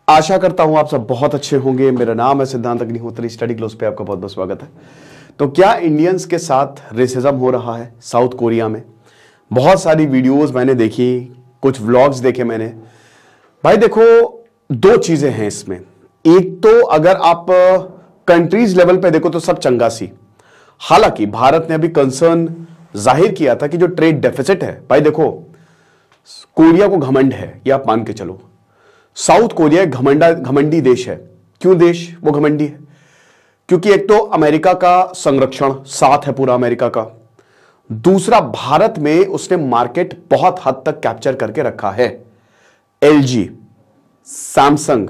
आशा करता हूं आप सब बहुत अच्छे होंगे। मेरा नाम है सिद्धांत अग्निहोत्री, स्टडी ग्लोस पे आपका बहुत बहुत स्वागत है। तो क्या इंडियंस के साथ रेसिज्म हो रहा है साउथ कोरिया में? बहुत सारी वीडियोस मैंने देखी, कुछ व्लॉग्स देखे मैंने। भाई देखो, दो चीजें हैं इसमें। एक तो अगर आप कंट्रीज लेवल पे देखो तो सब चंगा सी। हालांकि भारत ने अभी कंसर्न जाहिर किया था कि जो ट्रेड डेफिसिट है, भाई देखो कोरिया को घमंड है, ये आप मान के चलो। साउथ कोरिया एक घमंडी देश है। क्यों देश वो घमंडी है? क्योंकि एक तो अमेरिका का संरक्षण साथ है पूरा अमेरिका का, दूसरा भारत में उसने मार्केट बहुत हद तक कैप्चर करके रखा है। एलजी, सैमसंग,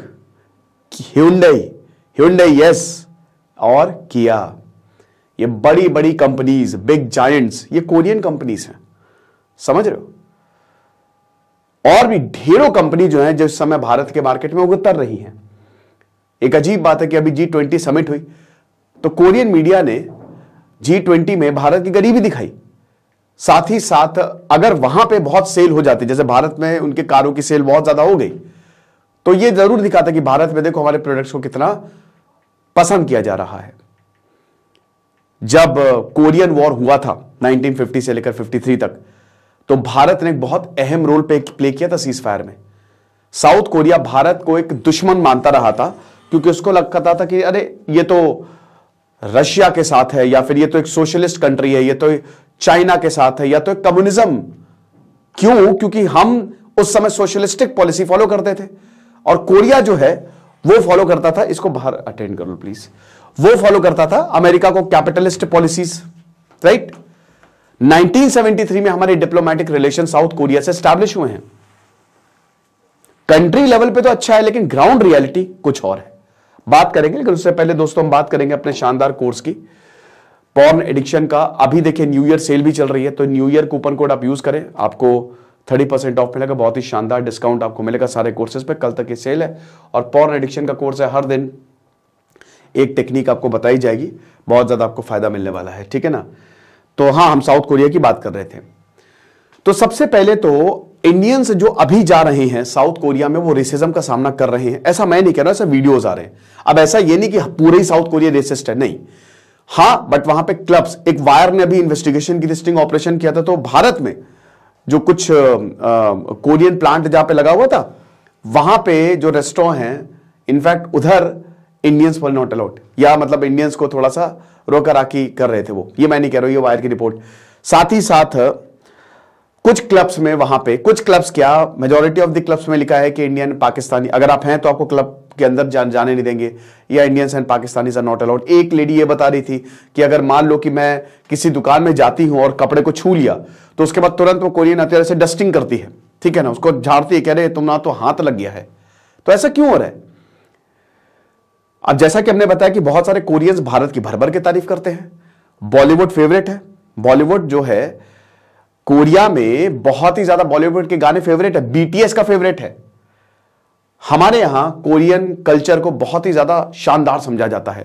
ह्युंडई यस और किया, ये बड़ी बड़ी कंपनीज, बिग जायंट्स, ये कोरियन कंपनीज हैं, समझ रहे हो? और भी ढेरों कंपनी जो है जो इस समय भारत के मार्केट में उतर रही हैं। एक अजीब बात है कि अभी G20 समिट हुई तो कोरियन मीडिया ने G20 में भारत की गरीबी दिखाई। साथ ही साथ अगर वहां पे बहुत सेल हो जाती, जैसे भारत में उनके कारों की सेल बहुत ज्यादा हो गई, तो यह जरूर दिखाता कि भारत में देखो हमारे प्रोडक्ट्स को कितना पसंद किया जा रहा है। जब कोरियन वॉर हुआ था 1950 से लेकर 53 तक, तो भारत ने एक बहुत अहम रोल प्ले किया था सीज फायर में। साउथ कोरिया भारत को एक दुश्मन मानता रहा था, क्योंकि उसको लगता था कि अरे ये तो रशिया के साथ है, या फिर ये तो एक सोशलिस्ट कंट्री है, ये तो चाइना के साथ है, या तो एक कम्युनिज्म। क्यों? क्योंकि हम उस समय सोशलिस्टिक पॉलिसी फॉलो करते थे और कोरिया जो है वो फॉलो करता था, इसको बाहर अटेंड कर लो प्लीज, वो फॉलो करता था अमेरिका को कैपिटलिस्ट पॉलिसीज, राइट। 1973 में हमारे डिप्लोमेटिक रिलेशन साउथ कोरिया से स्टैब्लिश हुए हैं। कंट्री लेवल पे तो अच्छा है, लेकिन ग्राउंड रियलिटी कुछ और है। बात करेंगे, लेकिन उससे पहले दोस्तों हम बात करेंगे अपने शानदार कोर्स की, पॉर्न एडिक्शन का। अभी देखिए न्यू ईयर सेल भी चल रही है, तो न्यू ईयर कूपन कोड आप यूज करें, आपको 30% ऑफ मिलेगा। बहुत ही शानदार डिस्काउंट आपको मिलेगा सारे कोर्सेज पे। कल तक ये सेल है और पॉर्न एडिक्शन का कोर्स है। हर दिन एक टेक्निक आपको बताई जाएगी, बहुत ज्यादा आपको फायदा मिलने वाला है, ठीक है ना। तो हाँ, हम साउथ कोरिया की बात कर रहे थे। तो सबसे पहले तो इंडियंस जो अभी जा रहे हैं साउथ कोरिया में, वो रेसिज्म का सामना कर रहे हैं। ऐसा मैं नहीं कह रहा, ऐसा वीडियोस आ रहे हैं। अब ऐसा ये नहीं कि पूरे ही साउथ कोरिया रेसिस्ट है, नहीं। हाँ, बट वहां पे क्लब्स, एक वायर ने अभी इन्वेस्टिगेशन की लिस्टिंग ऑपरेशन किया था, तो भारत में जो कुछ कोरियन प्लांट जहां पे लगा हुआ था, वहां पे जो रेस्टोरेंट हैं, इनफैक्ट उधर इंडियंस वर नॉट अलाउड, या मतलब इंडियंस को थोड़ा सा रोका राखी कर रहे थे वो। ये मैं नहीं कह रहा हूं, ये वायर की रिपोर्ट। साथ ही साथ कुछ क्लब्स में, वहां पे कुछ क्लब्स क्या, मेजॉरिटी ऑफ द क्लब्स में लिखा है कि इंडियन पाकिस्तानी अगर आप हैं तो आपको क्लब के अंदर जाने नहीं देंगे, या Indians and Pakistanis are not allowed. एक लेडी ये बता रही थी कि अगर मान लो कि मैं किसी दुकान में जाती हूं और कपड़े को छू लिया, तो उसके बाद तुरंत वो कोरियन हथियार से डस्टिंग करती है, ठीक है ना, उसको झाड़ती है, कह रहे तुम ना तो हाथ लग गया है। तो ऐसा क्यों हो रहा है? अब जैसा कि हमने बताया कि बहुत सारे कोरियंस भारत की भर भर के तारीफ करते हैं। बॉलीवुड फेवरेट है, बॉलीवुड जो है कोरिया में बहुत ही ज्यादा बॉलीवुड के गाने फेवरेट है, बीटीएस का फेवरेट है। हमारे यहां कोरियन कल्चर को बहुत ही ज्यादा शानदार समझा जाता है।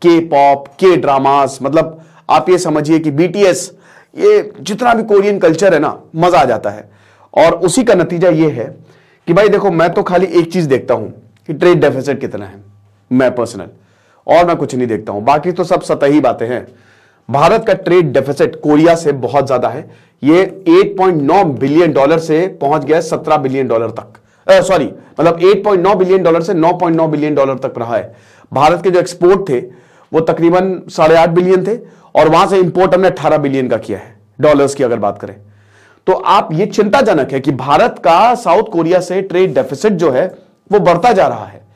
के पॉप, के ड्रामास, मतलब आप ये समझिए कि बीटीएस, ये जितना भी कोरियन कल्चर है ना, मजा आ जाता है। और उसी का नतीजा ये है कि भाई देखो, मैं तो खाली एक चीज देखता हूं कि ट्रेड डेफिसिट कितना है, मैं पर्सनल, और मैं कुछ नहीं देखता हूं, बाकी तो सब सतही बातें हैं। भारत का ट्रेड डेफिसिट कोरिया से बहुत ज्यादा है। ये 8.9 बिलियन डॉलर से पहुंच गया 17 बिलियन डॉलर तक, सॉरी, मतलब 8.9 बिलियन डॉलर से 9.9 बिलियन डॉलर तक रहा है। भारत के जो एक्सपोर्ट थे वो तकरीबन 8.5 बिलियन थे, और वहां से इंपोर्ट हमने 18 बिलियन का किया है, डॉलर्स की अगर बात करें तो। आप ये चिंताजनक है कि भारत का साउथ कोरिया से ट्रेड डेफिसिट जो है वो बढ़ता जा रहा है।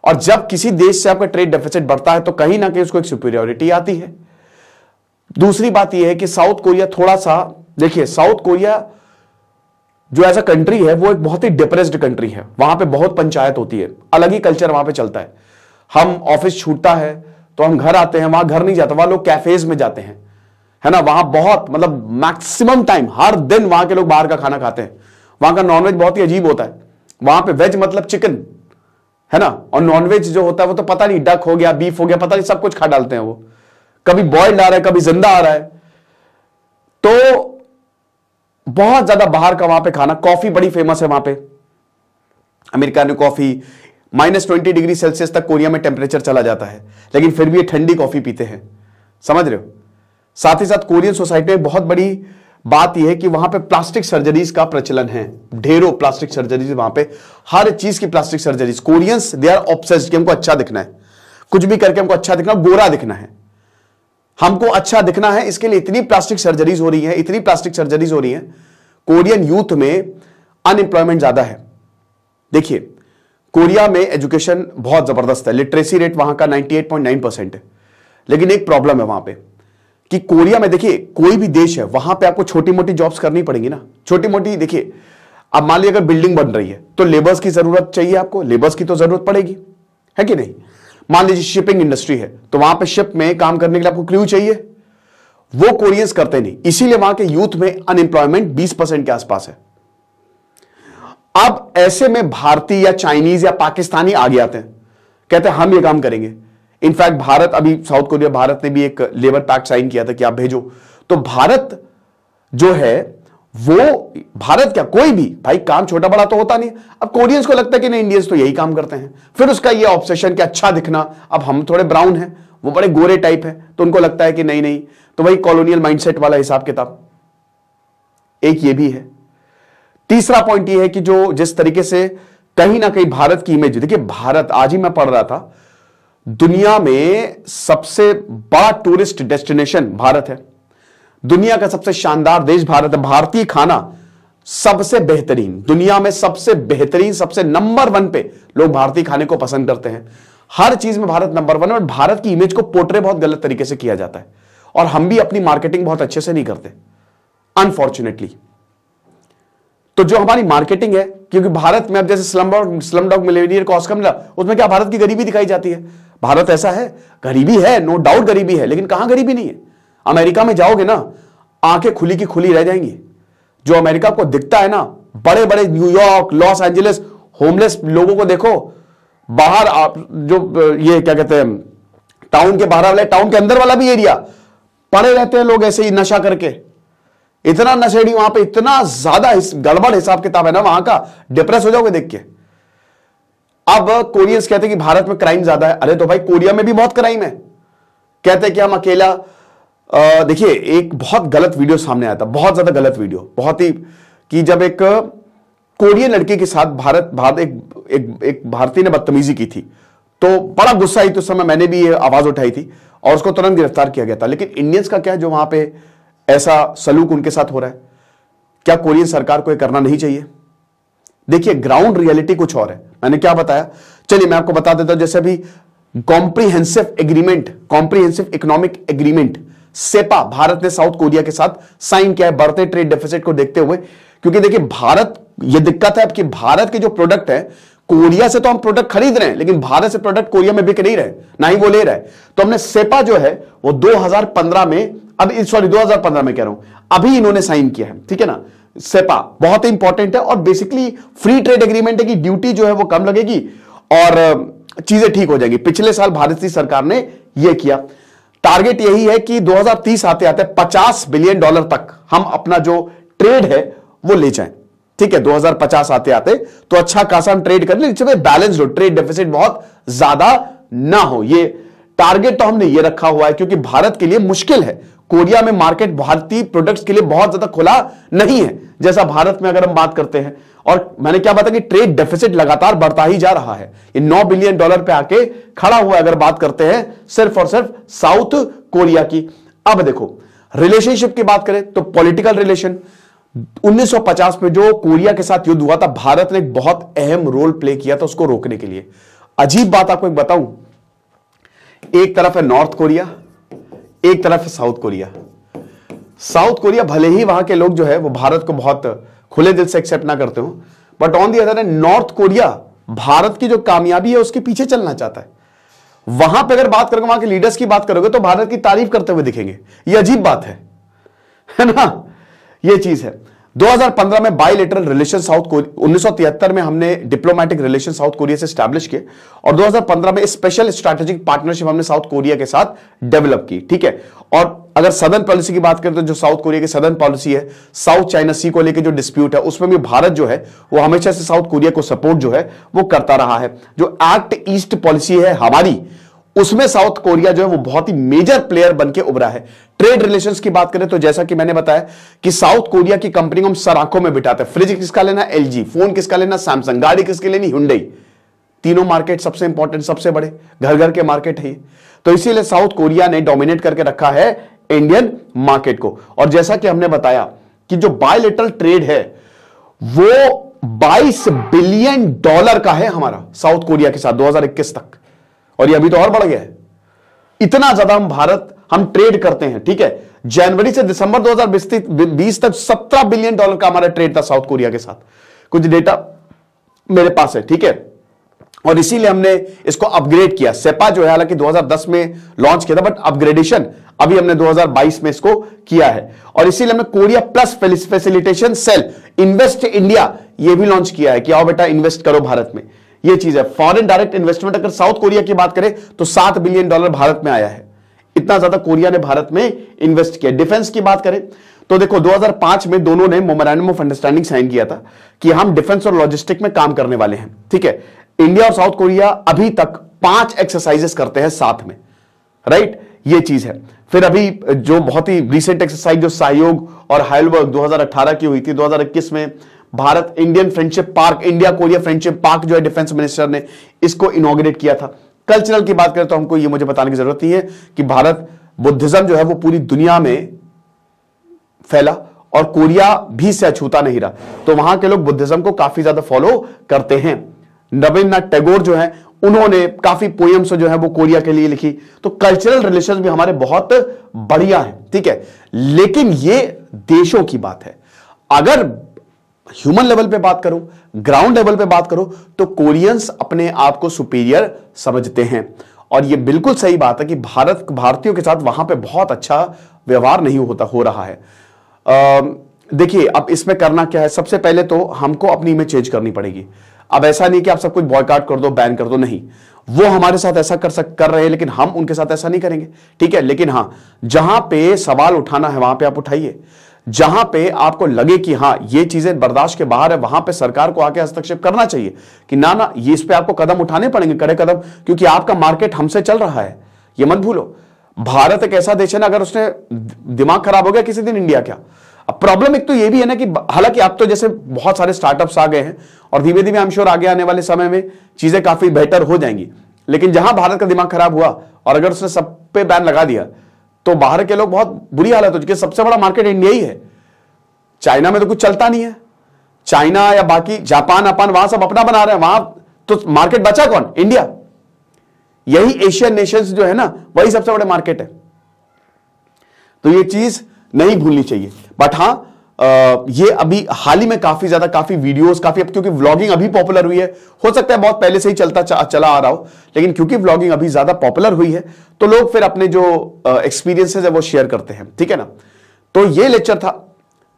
और जब किसी देश से आपका ट्रेड डेफिसिट बढ़ता है तो कहीं ना कहीं उसको एक सुपीरियरिटी आती है। दूसरी बात यह है कि साउथ कोरिया थोड़ा सा, देखिए साउथ कोरिया जो ऐसा कंट्री है वो एक बहुत ही डिप्रेस्ड कंट्री है। वहां पे बहुत पंचायत होती है, अलग ही कल्चर वहां पे चलता है। हम ऑफिस छूटता है तो हम घर आते हैं, वहां घर नहीं जाते, वहां लोग कैफेज में जाते हैं, है ना। वहां बहुत, मतलब मैक्सिमम टाइम हर दिन वहां के लोग बाहर का खाना खाते हैं। वहां का नॉनवेज बहुत ही अजीब होता है। वहां पे वेज मतलब चिकन, है ना, और नॉनवेज जो होता है वो तो पता नहीं, डक हो गया, बीफ हो गया, पता नहीं सब कुछ खा डालते हैं वो। कभी बॉइल्ड आ रहा है, कभी जिंदा आ रहा है। तो बहुत ज्यादा बाहर का वहां पे खाना। कॉफी बड़ी फेमस है वहां पे, अमेरिकानो कॉफी, -20 डिग्री सेल्सियस तक कोरिया में टेम्परेचर चला जाता है, लेकिन फिर भी ये ठंडी कॉफी पीते हैं। समझ रहे हो? साथ ही साथ कोरियन सोसाइटी में बहुत बड़ी बात यह है कि वहां पे प्लास्टिक सर्जरीज का प्रचलन है। ढेरों प्लास्टिक सर्जरीज वहां पे, हर चीज की plastic surgeries. Koreans they are obsessed कि हमको अच्छा दिखना है, कुछ भी करके हमको अच्छा दिखना, गोरा दिखना है, हमको अच्छा दिखना है। इसके लिए इतनी प्लास्टिक सर्जरीज हो रही है, इतनी प्लास्टिक सर्जरीज हो रही है। कोरियन यूथ में अनएम्प्लॉयमेंट ज्यादा है। देखिए, कोरिया में एजुकेशन बहुत जबरदस्त है, लिटरेसी रेट वहां का 98.9% है। लेकिन एक प्रॉब्लम है वहां पे कि कोरिया में, देखिए कोई भी देश है, वहां पे आपको छोटी मोटी जॉब्स करनी पड़ेंगी ना, छोटी मोटी। देखिए, अब मान लीजिए अगर बिल्डिंग बन रही है तो लेबर्स की जरूरत चाहिए, आपको लेबर्स की तो जरूरत पड़ेगी, है कि नहीं? मान लीजिए शिपिंग इंडस्ट्री है तो वहां पे शिप में काम करने के लिए आपको क्रू चाहिए, वो कोरियंस करते नहीं। इसीलिए वहां के यूथ में अनएम्प्लॉयमेंट 20% के आसपास है। अब ऐसे में भारतीय या चाइनीज या पाकिस्तानी आगे आते हैं, कहते हैं हम ये काम करेंगे। इनफैक्ट भारत, अभी साउथ कोरिया, भारत ने भी एक लेबर पैक्ट साइन किया था कि आप भेजो। तो भारत जो है वो, भारत क्या, कोई भी भाई काम छोटा बड़ा तो होता नहीं। अब कोरियंस को लगता है कि नहीं, इंडियंस तो यही काम करते हैं। फिर उसका ये ऑब्सेशन कि अच्छा दिखना, अब हम थोड़े ब्राउन हैं, वो बड़े गोरे टाइप है, तो उनको लगता है कि नहीं नहीं, तो वही कॉलोनियल माइंडसेट वाला हिसाब किताब। एक ये भी है। तीसरा पॉइंट ये है कि जो जिस तरीके से कहीं ना कहीं भारत की इमेज, देखिए भारत, आज ही मैं पढ़ रहा था, दुनिया में सबसे बड़ा टूरिस्ट डेस्टिनेशन भारत है, दुनिया का सबसे शानदार देश भारत है। भारतीय खाना सबसे बेहतरीन, दुनिया में सबसे बेहतरीन, सबसे नंबर 1 पे लोग भारतीय खाने को पसंद करते हैं। हर चीज में भारत नंबर 1 है। और भारत की इमेज को पोर्ट्रे बहुत गलत तरीके से किया जाता है, और हम भी अपनी मार्केटिंग बहुत अच्छे से नहीं करते, अनफॉर्चुनेटली। तो जो हमारी मार्केटिंग है, क्योंकि भारत में अब जैसे स्लम डॉग मिलियनेयर को ऑस्कर मिला, उसमें क्या भारत की गरीबी दिखाई जाती है? भारत ऐसा है, गरीबी है, नो डाउट गरीबी है, लेकिन कहां गरीबी नहीं है? अमेरिका में जाओगे ना, आंखें खुली की खुली रह जाएंगी। जो अमेरिका को दिखता है ना, बड़े बड़े न्यूयॉर्क, लॉस एंजलिस, होमलेस लोगों को देखो बाहर, आप जो ये क्या कहते हैं, टाउन के बाहर वाले, टाउन के अंदर वाला भी एरिया, पड़े रहते हैं लोग ऐसे ही नशा करके। इतना नशेड़ी वहां पे, इतना ज्यादा गड़बड़ हिसाब किताब है ना वहां का, डिप्रेस हो जाओगे देख के। अब कोरियंस कहते हैं कि भारत में क्राइम ज्यादा है। अरे तो भाई कोरिया में भी बहुत क्राइम है। कहते हैं कि हम अकेला, देखिए एक बहुत गलत वीडियो सामने आया था, बहुत ज्यादा गलत वीडियो, बहुत ही, कि जब एक कोरियन लड़की के साथ एक भारतीय ने बदतमीजी की थी, तो बड़ा गुस्सा आई। तो उस समय मैंने भी ये आवाज उठाई थी और उसको तुरंत गिरफ्तार किया गया था। लेकिन इंडियंस का क्या है, जो वहां पे ऐसा सलूक उनके साथ हो रहा है, क्या कोरियन सरकार को यह करना नहीं चाहिए? देखिए ग्राउंड रियलिटी कुछ और है। मैंने क्या बताया, चलिए मैं आपको बता देता हूं। जैसे अभी comprehensive agreement, comprehensive economic agreement, CEPA, Bharat ने साउथ कोरिया के साथ साइन किया है, बढ़ते ट्रेड डेफिसिट को देखते हुए। क्योंकि देखिए भारत, यह दिक्कत है कि भारत के जो प्रोडक्ट है, कोरिया से तो हम प्रोडक्ट खरीद रहे हैं, लेकिन भारत से प्रोडक्ट कोरिया में बिक नहीं रहे, ना ही वो ले रहा है। तो हमने सेपा जो है वो 2015 में, अब सॉरी 2015 में कह रहा हूं, अभी इन्होंने साइन किया है, ठीक है ना। सेपा बहुत ही इंपॉर्टेंट है और बेसिकली फ्री ट्रेड एग्रीमेंट है कि ड्यूटी जो है वो कम लगेगी और चीजें ठीक हो जाएंगी। पिछले साल भारतीय सरकार ने यह किया। टारगेट यही है कि 2030 आते आते $50 बिलियन तक हम अपना जो ट्रेड है वो ले जाएं, ठीक है। 2050 आते आते तो अच्छा खासा हम ट्रेड कर ले, बैलेंस हो, ट्रेड डेफिसिट बहुत ज्यादा ना हो। ये टारगेट तो हमने ये रखा हुआ है, क्योंकि भारत के लिए मुश्किल है। कोरिया में मार्केट भारतीय प्रोडक्ट्स के लिए बहुत ज्यादा खुला नहीं है, जैसा भारत में अगर हम बात करते हैं। और मैंने क्या बताया कि ट्रेड डेफिसिट लगातार बढ़ता ही जा रहा है, ये $9 बिलियन पे आके खड़ा हुआ है, अगर बात करते हैं सिर्फ और सिर्फ साउथ कोरिया की। अब देखो रिलेशनशिप की बात करें तो पॉलिटिकल रिलेशन, 1950 में जो कोरिया के साथ युद्ध हुआ था, भारत ने एक बहुत अहम रोल प्ले किया था उसको रोकने के लिए। अजीब बात आपको एक बताऊं, एक तरफ है नॉर्थ कोरिया, एक तरफ है साउथ कोरिया। साउथ कोरिया भले ही वहां के लोग जो है वो भारत को बहुत खुले दिल से एक्सेप्ट ना करते हो, but on the other hand north Korea Bharat की जो कामयाबी है उसके पीछे चलना चाहता है। वहां पे अगर बात करोगे, वहां के लीडर्स की बात करोगे तो भारत की तारीफ करते हुए दिखेंगे। ये अजीब बात है ना, ये चीज है। 2015 में बायलैटरल रिलेशन साउथ कोरिया, 1973 में हमने डिप्लोमेटिक रिलेशन साउथ कोरिया से स्टैब्लिश किए और 2015 में स्पेशल स्ट्रैटेजिक पार्टनरशिप हमने साउथ कोरिया के साथ डेवलप की, ठीक है। और अगर सदर्न पॉलिसी की बात करें तो जो साउथ कोरिया की सदर्न पॉलिसी है, साउथ चाइना सी को लेकर जो डिस्प्यूट है, उसमें भी भारत जो है वो हमेशा से साउथ कोरिया को सपोर्ट जो है वो करता रहा है। जो एक्ट ईस्ट पॉलिसी है हमारी, उसमें साउथ कोरिया जो है वो बहुत ही मेजर प्लेयर बनके उभरा है। ट्रेड रिलेशंस की बात करें तो जैसा कि मैंने बताया कि साउथ कोरिया की कंपनी को हम सर आंखों में बिठाते हैं। फ्रिज किसका लेना? एलजी। फोन किसका लेना? सैमसंग। गाड़ी किसकी लेनी? हुंडई। तीनों मार्केट सबसे इंपॉर्टेंट, सबसे बड़े घर घर के मार्केट है। तो इसीलिए साउथ कोरिया ने डोमिनेट करके रखा है इंडियन मार्केट को। और जैसा कि हमने बताया कि जो बायलेटरल ट्रेड है वो 22 बिलियन डॉलर का है हमारा साउथ कोरिया के साथ 2021 तक, और ये अभी तो और बढ़ गया है। इतना ज्यादा हम ट्रेड करते हैं। ठीक है, जनवरी से दिसंबर 2020 तक 17 बिलियन डॉलर का हमारा ट्रेड था साउथ कोरिया के साथ। कुछ डेटा मेरे पास है। ठीक है, और इसीलिए हमने इसको अपग्रेड किया। सेपा जो है हालांकि 2010 में लॉन्च किया था, बट अपग्रेडेशन अभी हमने 2022 में इसको किया है। और इसीलिए हमने Korea plus facilitation cell, invest India, ये भी लॉन्च किया है कि आओ बेटा इन्वेस्ट करो भारत में। ये चीज है फॉरेन डायरेक्ट इन्वेस्टमेंट। अगर साउथ कोरिया की बात करें तो 7 बिलियन डॉलर भारत में आया है। इतना ज्यादा कोरिया ने भारत में इन्वेस्ट किया। डिफेंस की बात करें तो देखो 2005 में दोनों ने मेमोरेंडम ऑफ अंडरस्टैंडिंग साइन किया था कि हम डिफेंस और लॉजिस्टिक में काम करने वाले हैं। ठीक है, इंडिया और साउथ कोरिया अभी तक 5 एक्सरसाइजेस करते हैं साथ में, राइट? ये चीज है। फिर अभी जो बहुत ही रिसेंट एक्सरसाइज जो सहयोग और हाइलबर्ग 2018 की हुई थी, 2021 में Bharat Indian friendship park, India Korea friendship park जो है डिफेंस मिनिस्टर ने इसको इनॉग्रेट किया था। कल्चरल की बात करें तो हमको ये मुझे बताने की जरूरत नहीं है कि भारत बुद्धिज्म जो है वो पूरी दुनिया में फैला और कोरिया भी से अछूता नहीं रहा, तो वहां के लोग बुद्धिज्म को काफी ज्यादा फॉलो करते हैं। रविन्द्रनाथ टैगोर जो है उन्होंने काफी पोएम्स जो है वो कोरिया के लिए लिखी। तो कल्चरल रिलेशन भी हमारे बहुत बढ़िया है। ठीक है, लेकिन ये देशों की बात है। अगर ह्यूमन लेवल पे बात करूं, ग्राउंड लेवल पे बात करूं, तो कोरियंस अपने आप को सुपीरियर समझते हैं। और ये बिल्कुल सही बात है कि भारतीयों के साथ वहां पे बहुत अच्छा व्यवहार नहीं हो रहा है। देखिए अब इसमें करना क्या है, सबसे पहले तो हमको अपनी इमेज चेंज करनी पड़ेगी। अब ऐसा नहीं कि आप सब कुछ बॉयकॉट कर दो, बैन कर दो, नहीं। वो हमारे साथ ऐसा कर रहे हैं, लेकिन हम उनके साथ ऐसा नहीं करेंगे। ठीक है, लेकिन हां, जहां पे सवाल उठाना है वहां पे आप उठाइए। जहां पे आपको लगे कि हां ये चीजें बर्दाश्त के बाहर है, वहां पे सरकार को आके हस्तक्षेप करना चाहिए कि ना ये इस पे आपको कदम उठाने पड़ेंगे, कड़े कदम, क्योंकि आपका मार्केट हमसे चल रहा है। ये मत भूलो, भारत एक ऐसा देश है ना, अगर उसने दिमाग खराब हो गया किसी दिन, इंडिया क्या। अब प्रॉब्लम एक तो ये भी है ना कि हालांकि अब तो जैसे बहुत सारे स्टार्टअप्स आ गए हैं और धीमे धीमे आई एम श्योर आगे आने वाले समय में चीजें काफी बेहतर हो जाएंगी, लेकिन जहां भारत का दिमाग खराब हुआ और अगर उसने सब पे बैन लगा दिया तो बाहर के लोग बहुत बुरी हालत हो चुकी है। सबसे बड़ा मार्केट इंडिया ही है। चाइना में तो कुछ चलता नहीं है। चाइना या बाकी जापान वहां सब अपना बना रहे हैं, वहां तो मार्केट बचा कौन? इंडिया। यही एशियन नेशंस जो है ना, वही सबसे बड़े मार्केट है। तो ये चीज नहीं भूलनी चाहिए। बट हां, ये अभी हाल ही में काफी वीडियोस, काफी, अब क्योंकि व्लॉगिंग अभी पॉपुलर हुई है, हो सकता है बहुत पहले से ही चला आ रहा हो, लेकिन क्योंकि व्लॉगिंग अभी ज्यादा पॉपुलर हुई है तो लोग फिर अपने जो एक्सपीरियंसेस है वो शेयर करते हैं। ठीक है ना, तो ये लेक्चर था।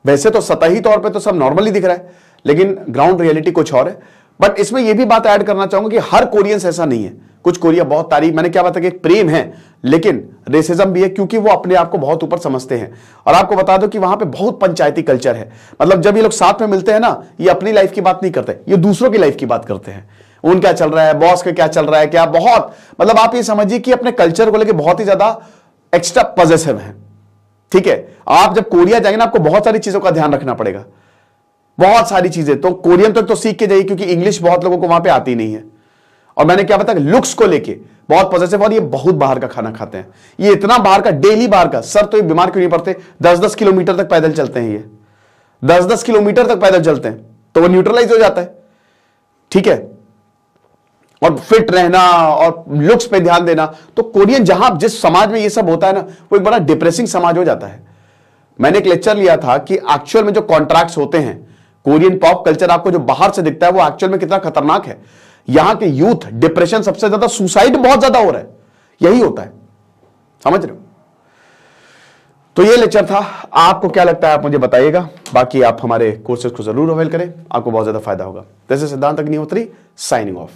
वैसे तो सतही तौर पे तो सब नॉर्मली दिख रहा है, लेकिन ग्राउंड रियलिटी कुछ और है। बट इसमें यह भी बात ऐड करना चाहूंगा कि हर कोरियंस ऐसा नहीं है। कुछ कोरिया बहुत तारीफ, मैंने क्या बताया कि प्रेम है, लेकिन रेसिज्म भी है, क्योंकि वो अपने आप को बहुत ऊपर समझते हैं। और आपको बता दो कि वहां पे बहुत पंचायती कल्चर है। मतलब जब ये लोग साथ में मिलते हैं ना, ये अपनी लाइफ की बात नहीं करते, ये दूसरों की लाइफ की बात करते हैं। उन क्या चल रहा है, बॉस का क्या चल रहा है, क्या, बहुत, मतलब आप ये समझिए कि अपने कल्चर को लेकर बहुत ही ज्यादा एक्स्ट्रा पॉजिटिव है। ठीक है, आप जब कोरिया जाएंगे ना, आपको बहुत सारी चीजों का ध्यान रखना पड़ेगा, बहुत सारी चीजें। तो कोरियन तो सीख के जाइए, क्योंकि इंग्लिश बहुत लोगों को वहां पे आती नहीं है। और मैंने क्या बताया, लुक्स को लेके बहुत पॉजिटिव। और ये बहुत बाहर का खाना खाते हैं, ये इतना बाहर का, डेली बाहर का। सर तो ये बीमार क्यों नहीं पड़ते? 10-10 किलोमीटर तक पैदल चलते हैं, ये 10-10 किलोमीटर तक पैदल चलते हैं, तो वो न्यूट्रलाइज हो जाता है। ठीक है, और फिट रहना और लुक्स पे ध्यान देना। तो कोरियन जहां जिस समाज में ये सब होता है ना, वो एक बड़ा डिप्रेसिंग समाज हो जाता है। मैंने एक लेक्चर लिया था कि एक्चुअल में जो कॉन्ट्रैक्ट्स होते हैं, कोरियन पॉप कल्चर आपको जो बाहर से दिखता है वो एक्चुअल में कितना खतरनाक है। यहां के यूथ डिप्रेशन सबसे ज्यादा, सुसाइड बहुत ज्यादा हो रहा है, यही होता है। समझ रहे हो? तो ये लेक्चर था। आपको क्या लगता है आप मुझे बताइएगा। बाकी आप हमारे कोर्सेज को जरूर अवेल करें, आपको बहुत ज्यादा फायदा होगा। दिस इज सिद्धांत अग्निहोत्री साइनिंग ऑफ।